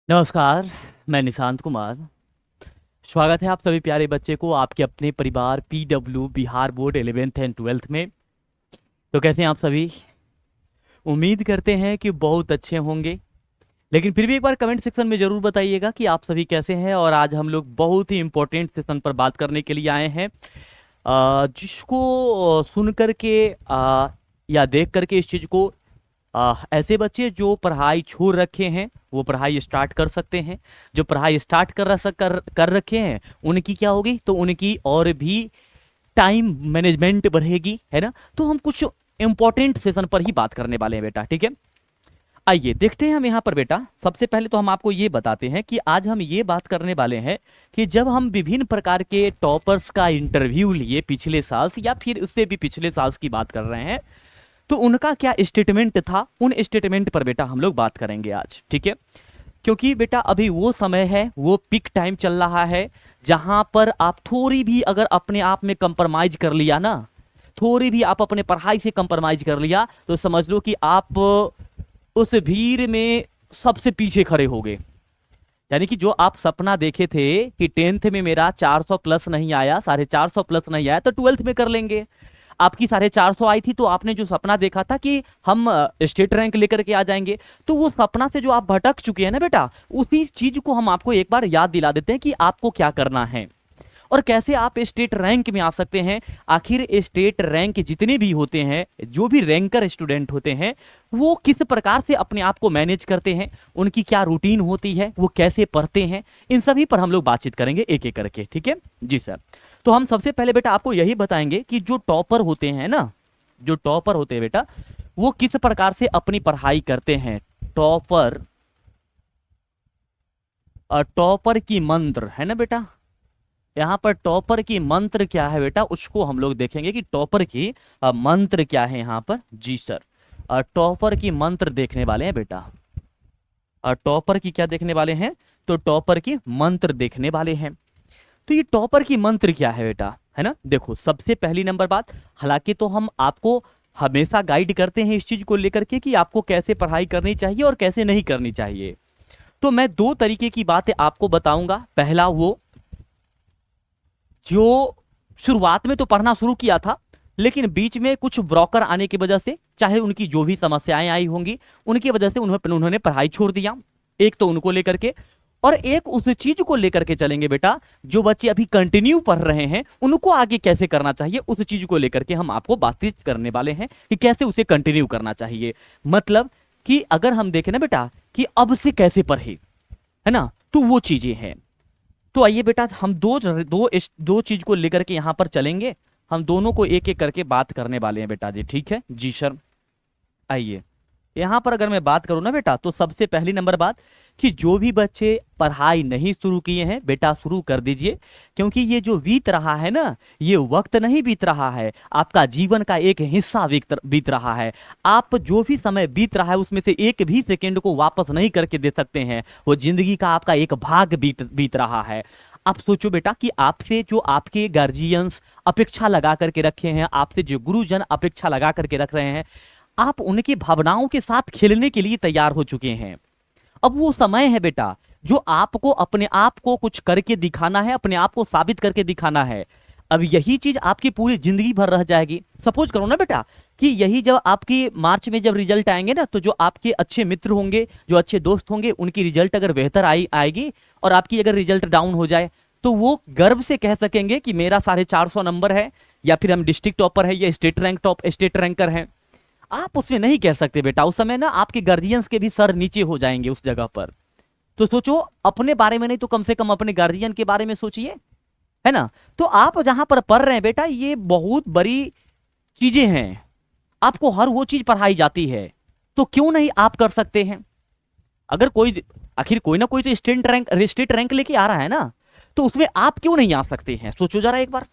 नमस्कार। मैं निशांत कुमार। स्वागत है आप सभी प्यारे बच्चे को आपके अपने परिवार PW Bihar board 11th and 12th में। तो कैसे हैं आप सभी? उम्मीद करते हैं कि बहुत अच्छे होंगे, लेकिन फिर भी एक बार कमेंट सेक्शन में ज़रूर बताइएगा कि आप सभी कैसे हैं। और आज हम लोग बहुत ही इम्पोर्टेंट सेशन पर बात करने के लिए आए हैं, जिसको सुन करके या देख करके इस चीज़ को ऐसे बच्चे जो पढ़ाई छोड़ रखे हैं वो पढ़ाई स्टार्ट कर सकते हैं। जो पढ़ाई स्टार्ट कर रखे हैं उनकी क्या होगी, तो उनकी और भी टाइम मैनेजमेंट बढ़ेगी, है ना। तो हम कुछ इंपॉर्टेंट सेशन पर ही बात करने वाले हैं बेटा, ठीक है। आइए देखते हैं हम यहाँ पर बेटा। सबसे पहले तो हम आपको ये बताते हैं कि आज हम ये बात करने वाले हैं कि जब हम विभिन्न प्रकार के टॉपर्स का इंटरव्यू लिए पिछले साल या फिर उससे भी पिछले साल की बात कर रहे हैं, तो उनका क्या स्टेटमेंट था, उन स्टेटमेंट पर बेटा हम लोग बात करेंगे आज, ठीक है। क्योंकि बेटा अभी वो समय है, वो पीक टाइम चल रहा है, जहां पर आप थोड़ी भी अगर अपने आप में कंप्रोमाइज कर लिया ना, थोड़ी भी आप अपने पढ़ाई से कंप्रोमाइज कर लिया, तो समझ लो कि आप उस भीड़ में सबसे पीछे खड़े हो गए। यानी कि जो आप सपना देखे थे कि 10th में मेरा 400 प्लस नहीं आया, 450 प्लस नहीं आया, तो 12th में कर लेंगे। आपकी 450 आई थी, तो आपने जो सपना देखा था कि हम स्टेट रैंक लेकर के आ जाएंगे, तो वो सपना से जो आप भटक चुके हैं ना बेटा, उसी चीज को हम आपको एक बार याद दिला देते हैं कि आपको क्या करना है और कैसे आप स्टेट रैंक में आ सकते हैं। आखिर स्टेट रैंक जितने भी होते हैं, जो भी रैंकर स्टूडेंट होते हैं, वो किस प्रकार से अपने आप को मैनेज करते हैं, उनकी क्या रूटीन होती है, वो कैसे पढ़ते हैं, इन सभी पर हम लोग बातचीत करेंगे एक एक करके, ठीक है जी सर। तो हम सबसे पहले बेटा आपको यही बताएंगे कि जो टॉपर होते हैं ना, जो टॉपर होते हैं बेटा, वो किस प्रकार से अपनी पढ़ाई करते हैं। टॉपर, टॉपर की मंत्र है ना बेटा, यहाँ पर टॉपर की मंत्र क्या है बेटा, उसको हम लोग देखेंगे कि टॉपर की मंत्र क्या है यहाँ पर। जी सर, टॉपर की मंत्र देखने वाले हैं बेटा। टॉपर की क्या देखने वाले हैं, तो टॉपर की मंत्र देखने वाले हैं। तो ये टॉपर की मंत्र क्या है बेटा, है ना। देखो सबसे पहली नंबर बात, हालांकि तो हम आपको हमेशा गाइड करते हैं इस चीज को लेकर के कि आपको कैसे पढ़ाई करनी चाहिए और कैसे नहीं करनी चाहिए। तो मैं दो तरीके की बातें आपको बताऊंगा। पहला वो जो शुरुआत में तो पढ़ना शुरू किया था, लेकिन बीच में कुछ ब्रोकर आने की वजह से, चाहे उनकी जो भी समस्याएं आई होंगी उनकी वजह से उन्होंने पढ़ाई छोड़ दिया। एक तो उनको लेकर के, और एक उस चीज को लेकर के चलेंगे बेटा, जो बच्चे अभी कंटिन्यू पढ़ रहे हैं उनको आगे कैसे करना चाहिए, उस चीज को लेकर के हम आपको बातचीत करने वाले हैं कि कैसे उसे कंटिन्यू करना चाहिए। मतलब कि अगर हम देखें ना बेटा कि अब से कैसे पढ़े, है ना, तो वो चीजें हैं। तो आइए बेटा हम दो चीज को लेकर के यहां पर चलेंगे, हम दोनों को एक एक करके बात करने वाले हैं बेटा जी, ठीक है जी सर। आइए यहां पर अगर मैं बात करूं ना बेटा, तो सबसे पहली नंबर बात कि जो भी बच्चे पढ़ाई नहीं शुरू किए हैं बेटा शुरू कर दीजिए। क्योंकि ये जो बीत रहा है ना, ये वक्त नहीं बीत रहा है, आपका जीवन का एक हिस्सा बीत रहा है। आप जो भी समय बीत रहा है उसमें से एक भी सेकंड को वापस नहीं करके दे सकते हैं, वो जिंदगी का आपका एक भाग बीत रहा है। आप सोचो बेटा कि आपसे जो आपके गार्जियंस अपेक्षा लगा करके रखे हैं, आपसे जो गुरुजन अपेक्षा लगा करके रख रहे हैं, आप उनकी भावनाओं के साथ खेलने के लिए तैयार हो चुके हैं। अब वो समय है बेटा जो आपको अपने आप को कुछ करके दिखाना है, अपने आप को साबित करके दिखाना है। अब यही चीज आपकी पूरी जिंदगी भर रह जाएगी। सपोज करो ना बेटा कि यही जब आपकी मार्च में जब रिजल्ट आएंगे ना, तो जो आपके अच्छे मित्र होंगे, जो अच्छे दोस्त होंगे, उनकी रिजल्ट अगर बेहतर आएगी और आपकी अगर रिजल्ट डाउन हो जाए, तो वो गर्व से कह सकेंगे कि मेरा 450 नंबर है, या फिर हम डिस्ट्रिक्ट टॉपर है, या स्टेट रैंकर है। आप उसमें नहीं कह सकते बेटा, उस समय ना आपके गार्जियंस के भी सर नीचे हो जाएंगे उस जगह पर। तो सोचो अपने बारे में नहीं तो कम से कम अपने गार्जियन के बारे में सोचिए, है ना। तो आप जहां पर पढ़ रहे हैं बेटा, ये बहुत बड़ी चीजें हैं, आपको हर वो चीज पढ़ाई जाती है, तो क्यों नहीं आप कर सकते हैं। अगर कोई, आखिर कोई ना कोई तो स्टेट रैंक लेके आ रहा है ना, तो उसमें आप क्यों नहीं आ सकते हैं, सोचो जरा एक बार।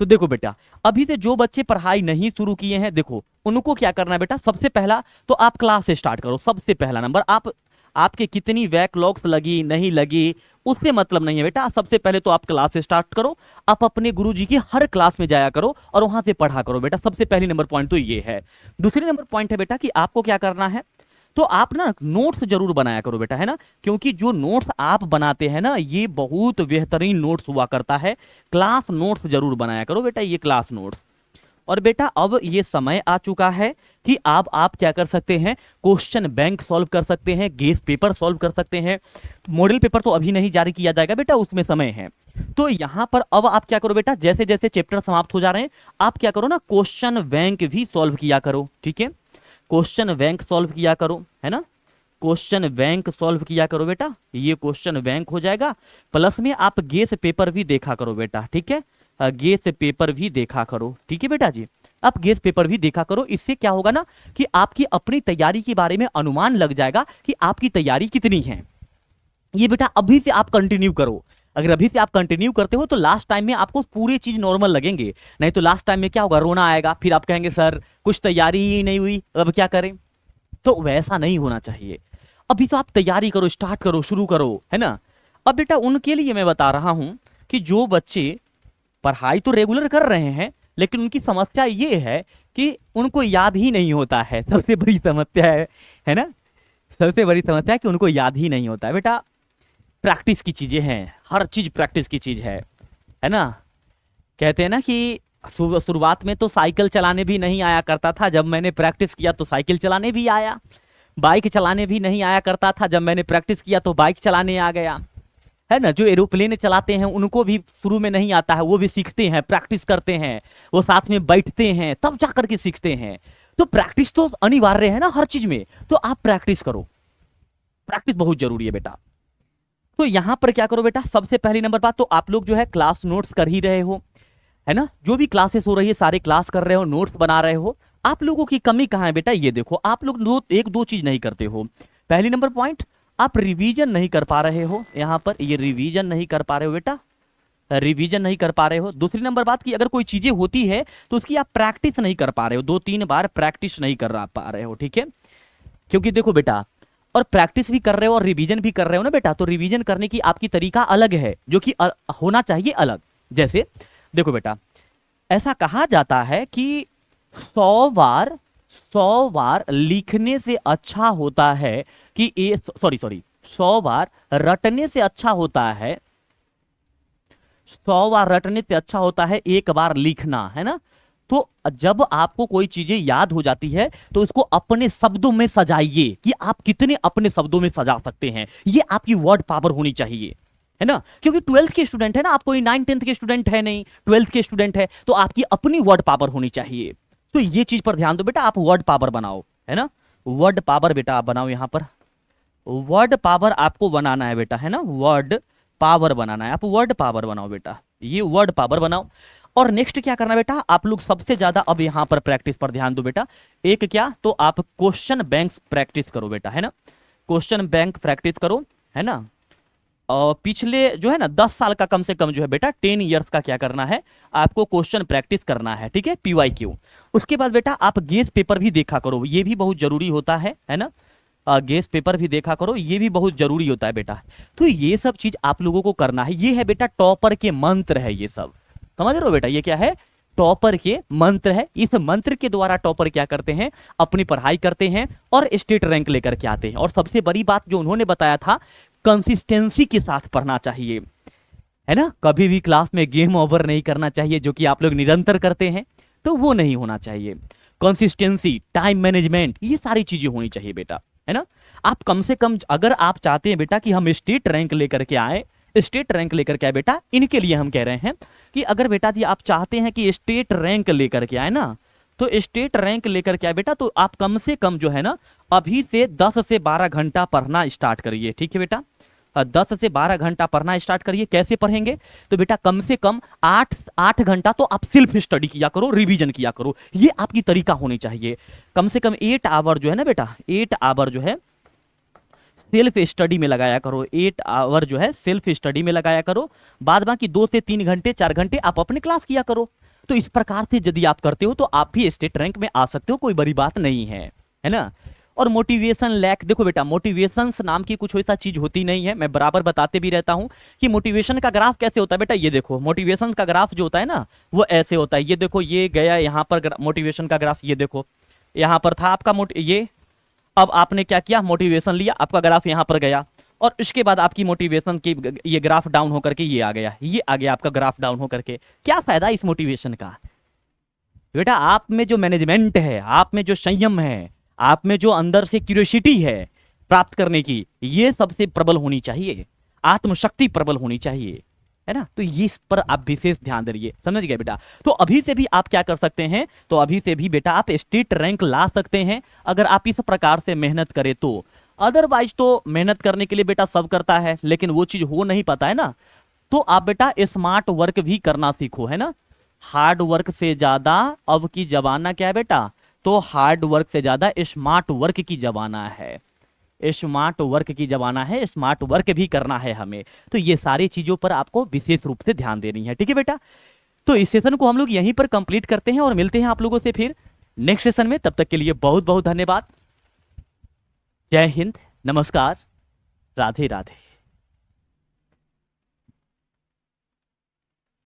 तो देखो बेटा, अभी से जो बच्चे पढ़ाई नहीं शुरू किए हैं, देखो उनको क्या करना है बेटा। सबसे पहला तो आप क्लास से स्टार्ट करो। सबसे पहला नंबर, आपके कितनी बैकलॉग्स लगी नहीं लगी उससे मतलब नहीं है बेटा। सबसे पहले तो आप क्लास से स्टार्ट करो, आप अपने गुरुजी की हर क्लास में जाया करो और वहां से पढ़ा करो बेटा। सबसे पहली नंबर पॉइंट तो ये है। दूसरी नंबर पॉइंट है बेटा कि आपको क्या करना है, तो आप ना नोट्स जरूर बनाया करो बेटा, है ना, क्योंकि जो नोट्स आप बनाते हैं ना ये बहुत बेहतरीन नोट्स हुआ करता है। क्लास नोट्स जरूर बनाया करो बेटा, ये क्लास नोट्स। और बेटा अब ये समय आ चुका है कि आप क्या कर सकते हैं, क्वेश्चन बैंक सॉल्व कर सकते हैं, गेस पेपर सॉल्व कर सकते हैं। मॉडल पेपर तो अभी नहीं जारी किया जाएगा बेटा, उसमें समय है। तो यहां पर अब आप क्या करो बेटा, जैसे जैसे चैप्टर समाप्त हो जा रहे हैं आप क्या करो ना, क्वेश्चन बैंक भी सॉल्व किया करो, ठीक है, क्वेश्चन बैंक सॉल्व किया करो, है ना, क्वेश्चन बैंक सॉल्व किया करो बेटा, ये क्वेश्चन बैंक हो जाएगा। प्लस में आप गेस पेपर भी देखा करो बेटा, ठीक है, गेस पेपर भी देखा करो, ठीक है बेटा जी, आप गेस पेपर भी देखा करो। इससे क्या होगा ना कि आपकी अपनी तैयारी के बारे में अनुमान लग जाएगा कि आपकी तैयारी कितनी है। ये बेटा अभी से आप कंटिन्यू करो, अगर अभी से आप कंटिन्यू करते हो तो लास्ट टाइम में आपको पूरी चीज नॉर्मल लगेंगे, नहीं तो लास्ट टाइम में क्या होगा, रोना आएगा, फिर आप कहेंगे सर कुछ तैयारी ही नहीं हुई, अब क्या करें। तो वैसा नहीं होना चाहिए, अभी तो आप तैयारी करो, स्टार्ट करो, शुरू करो, है ना। अब बेटा उनके लिए मैं बता रहा हूं कि जो बच्चे पढ़ाई तो रेगुलर कर रहे हैं लेकिन उनकी समस्या ये है कि उनको याद ही नहीं होता है, सबसे बड़ी समस्या है ना, सबसे बड़ी समस्या है कि उनको याद ही नहीं होता है। बेटा प्रैक्टिस की चीजें हैं, हर चीज प्रैक्टिस की चीज है ना। कहते हैं ना कि शुरुआत में तो साइकिल चलाने भी नहीं आया करता था, जब मैंने प्रैक्टिस किया तो साइकिल चलाने भी आया। बाइक चलाने भी नहीं आया करता था, जब मैंने प्रैक्टिस किया तो बाइक चलाने आ गया, है ना। जो एरोप्लेन चलाते हैं उनको भी शुरू में नहीं आता है, वो भी सीखते हैं, प्रैक्टिस करते हैं, वो साथ में बैठते हैं तब जाकर के सीखते हैं। तो प्रैक्टिस तो अनिवार्य है ना हर चीज में, तो आप प्रैक्टिस करो, प्रैक्टिस बहुत जरूरी है बेटा। तो यहां पर क्या करो बेटा, सबसे पहली नंबर बात तो आप लोग जो है क्लास नोट्स कर ही रहे हो, है ना, जो भी क्लासेस हो रही है सारे क्लास कर रहे हो, नोट्स बना रहे हो। आप लोगों की कमी कहां है बेटा, ये देखो आप लोग एक दो चीज नहीं करते हो। पहली नंबर पॉइंट, आप रिवीजन नहीं कर पा रहे हो, यहां पर ये रिवीजन नहीं कर पा रहे हो बेटा, रिवीजन नहीं कर पा रहे हो। दूसरी नंबर बात की अगर कोई चीजें होती है तो उसकी आप प्रैक्टिस नहीं कर पा रहे हो, 2-3 बार प्रैक्टिस नहीं कर पा रहे हो, ठीक है। क्योंकि देखो बेटा, और प्रैक्टिस भी कर रहे हो और रिवीजन भी कर रहे हो ना बेटा, तो रिवीजन करने की आपकी तरीका अलग है जो कि होना चाहिए अलग। जैसे देखो बेटा, ऐसा कहा जाता है कि 100 बार लिखने से अच्छा होता है कि 100 बार रटने से अच्छा होता है, 100 बार रटने से अच्छा होता है एक बार लिखना, है ना। तो जब आपको कोई चीजें याद हो जाती है तो उसको अपने शब्दों में सजाइए कि आप कितने अपने शब्दों में सजा सकते हैं, ये आपकी वर्ड पावर होनी चाहिए, है ना। क्योंकि 12th के स्टूडेंट है ना, आप कोई 9-10th के स्टूडेंट है नहीं, 12th के स्टूडेंट है, तो आपकी अपनी वर्ड पावर होनी चाहिए। तो ये चीज पर ध्यान दो बेटा, आप वर्ड पावर बनाओ, है ना, वर्ड पावर बेटा आप बनाओ, यहां पर वर्ड पावर आपको बनाना है बेटा, है ना, वर्ड पावर बनाना है, आप वर्ड पावर बनाओ बेटा, ये वर्ड पावर बनाओ। और नेक्स्ट क्या करना बेटा, आप लोग सबसे ज्यादा अब यहां पर प्रैक्टिस पर ध्यान दो बेटा। एक क्या, तो आप क्वेश्चन बैंक प्रैक्टिस करो बेटा, है ना, क्वेश्चन बैंक प्रैक्टिस करो, है ना। और पिछले जो है ना 10 साल का कम से कम जो है बेटा 10 इयर्स का क्या करना है, आपको क्वेश्चन प्रैक्टिस करना है, ठीक है, PYQ। उसके बाद बेटा आप गेस पेपर भी देखा करो, ये भी बहुत जरूरी होता है ना, गेस पेपर भी देखा करो, ये भी बहुत जरूरी होता है बेटा। तो ये सब चीज आप लोगों को करना है, ये है बेटा टॉपर के मंत्र है, ये सब समझ रहे हो बेटा, ये क्या है, टॉपर के मंत्र है। इस मंत्र के द्वारा टॉपर क्या करते हैं, अपनी पढ़ाई करते हैं और स्टेट रैंक लेकर के आते हैं। और सबसे बड़ी बात जो उन्होंने बताया था, कंसिस्टेंसी के साथ पढ़ना चाहिए, है ना, कभी भी क्लास में गेम ओवर नहीं करना चाहिए, जो कि आप लोग निरंतर करते हैं, तो वो नहीं होना चाहिए। कंसिस्टेंसी, टाइम मैनेजमेंट, ये सारी चीजें होनी चाहिए बेटा, है ना। आप कम से कम अगर आप चाहते हैं बेटा कि हम स्टेट रैंक लेकर के आए, स्टेट रैंक लेकर के आए बेटा, इनके लिए हम कह रहे हैं कि अगर बेटा जी आप चाहते हैं कि स्टेट रैंक लेकर के आए ना, तो स्टेट रैंक लेकर के आए बेटा, तो आप कम से कम जो है ना अभी से 10 से 12 घंटा पढ़ना स्टार्ट करिए, ठीक है बेटा, 10 से 12 घंटा पढ़ना स्टार्ट करिए। कैसे पढ़ेंगे, तो बेटा कम से कम 8 घंटा तो आप सेल्फ स्टडी किया करो, रिवीजन किया करो, ये आपकी तरीका होनी चाहिए। कम से कम 8 आवर जो है ना बेटा, 8 आवर जो है सेल्फ स्टडी में लगाया करो, 8 आवर जो है सेल्फ स्टडी में लगाया करो, बाद बाकी 2 से 3 घंटे 4 घंटे आप अपने क्लास किया करो। तो इस प्रकार से यदि आप करते हो तो आप भी स्टेट रैंक में आ सकते हो, कोई बड़ी बात नहीं है ना। और मोटिवेशन लैक, देखो बेटा मोटिवेशन नाम की कुछ ऐसा चीज होती नहीं है, मैं बराबर बताते भी रहता हूं कि मोटिवेशन का ग्राफ कैसे होता है बेटा। ये देखो मोटिवेशन का ग्राफ जो होता है ना वो ऐसे होता है, ये देखो ये गया यहां पर मोटिवेशन का ग्राफ, ये देखो यहां पर था आपका ये, अब आपने क्या किया, मोटिवेशन लिया, आपका ग्राफ यहां पर गया, और इसके बाद आपकी मोटिवेशन की ये ग्राफ डाउन होकर के ये आ गया, ये आ गया आपका ग्राफ डाउन होकर के। क्या फायदा इस मोटिवेशन का? बेटा आप में जो मैनेजमेंट है, आप में जो संयम है, आप में जो अंदर से क्यूरियोसिटी है प्राप्त करने की, ये सबसे प्रबल होनी चाहिए, आत्मशक्ति प्रबल होनी चाहिए, है ना। तो इस पर आप विशेष ध्यान दीजिए, समझ गए बेटा। तो अभी से भी आप क्या कर सकते हैं, तो अभी से भी बेटा आप स्टेट रैंक ला सकते हैं अगर आप इस प्रकार से मेहनत करें तो। अदरवाइज तो मेहनत करने के लिए बेटा सब करता है, लेकिन वो चीज हो नहीं पाता है ना। तो आप बेटा स्मार्ट वर्क भी करना सीखो, है ना। हार्ड वर्क से ज्यादा अब की जमाना क्या है बेटा, तो हार्ड वर्क से ज्यादा स्मार्ट वर्क की जमाना है, स्मार्ट वर्क की जमाना है, स्मार्ट वर्क भी करना है हमें। तो ये सारी चीजों पर आपको विशेष रूप से ध्यान देनी है, ठीक है बेटा। तो इस सेशन को हम लोग यहीं पर कंप्लीट करते हैं और मिलते हैं आप लोगों से फिर नेक्स्ट सेशन में। तब तक के लिए बहुत बहुत धन्यवाद। जय हिंद, नमस्कार, राधे राधे।